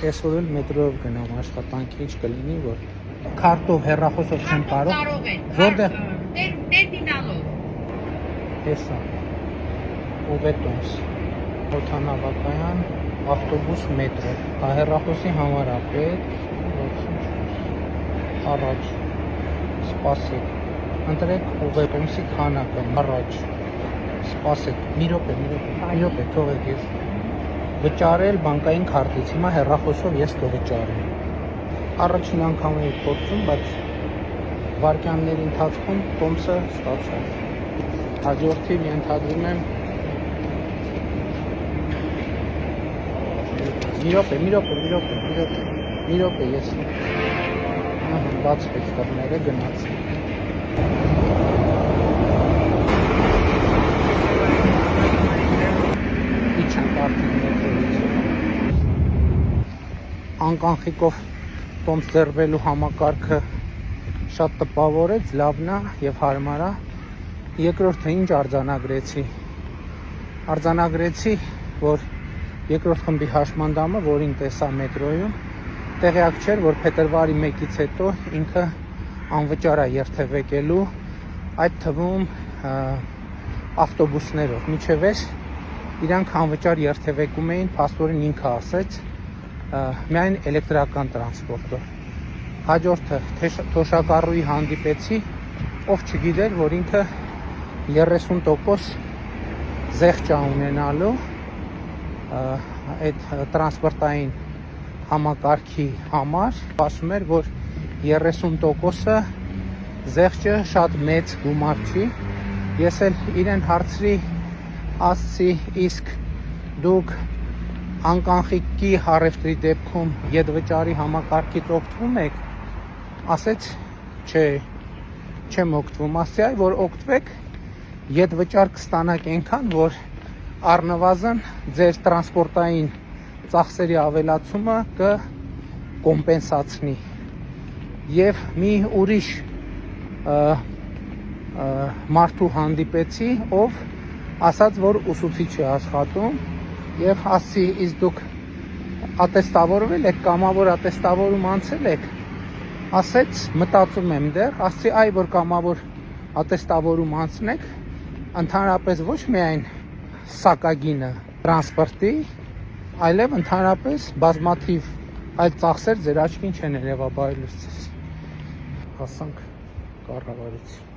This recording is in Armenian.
Այսօր էլ մետրոյով գնամ աշխատանքի, ինչ կլինի, որ քարտով հեռախոսով չեմ կարող։ Կարող են։ Որտեղ Տերմինալով։ Հեսա։ Ուվետոնս։ Օդանավակայան, ավտոբուս, մետրո։ Հեռախոսի համար է պետք։ Առաջ։ Սպասեք։ Ընտրեք Ուվետոնսի քանակը, առաջ։ Սպասեք։ Մի րոպե, թողեք ես։ Վճարել բանկային քարտից, հիմա հեռախոսով ես կվճարեմ։ Առաջին անգամ էի փորձում, բայց վայրկյանների ընթացքում տոմսը ստացա։ Հաջորդին ենթադրում եմ մի րոպե ես բացվեց դռները, գնացի։ Անկանխիկով տոմս ձեռբերելու համակարգը շատ տպավորեց, լավն է եւ հարմար է։ Երկրորդը ինչ արձանագրեցի։ Արձանագրեցի, որ երկրորդ խմբի հաշմանդամը, որին տեսա մետրոյում, տեղյակ չէր, որ փետրվարի 1-ից հետո ինքը անվճար է երթևեկելու, այդ թվում ավտոբուսներով։ Մինչև այս իրանք անվճար երթևեկում էին, փաստորեն ինքը ասեց, միայն էլեկտրական տրանսպորտով։ Հաջորդը թոշակառուի հանդիպեցի, ով չգիտեր, որ ինքը 30% զեղչ է ունենալու այդ տրանսպորտային համակարգի համար, ասում էր, որ 30%-ը զեղչը շատ մեծ գումար չի։ Ես էլ իրեն հարցրի, ասցի, իսկ դուք անկանխիկի հարևտրի դեպքում ետվճարի համակարգից օգտվում եք, ասեց, չէ, չեմ օգտվում, ասցի, այ որ օգտվեք, ետվճար կստանաք այնքան, որ առնվազն ձեր տրանսպորտային ծախսերի ավելացումը կկոմպենսացնի։ Եվ մի ուրիշ մարդու հանդիպեցի, ով ասաց, որ ուսուցիչ է աշխատում, եւ ասի, իսկ դուք ատեստավորվել եք, կամավոր ատեստավորում անցել եք, ասեց, մտածում եմ դեռ, ասի, այ որ կամավոր ատեստավորում անցնեք, ընդհանրապես ոչ միայն սակագինը տրանսպորտի, այլև ընդհանրապես բազմաթիվ այլ ծախսեր ձեր աչքին չեն երևա, բայլուց հասանք կառավարություն։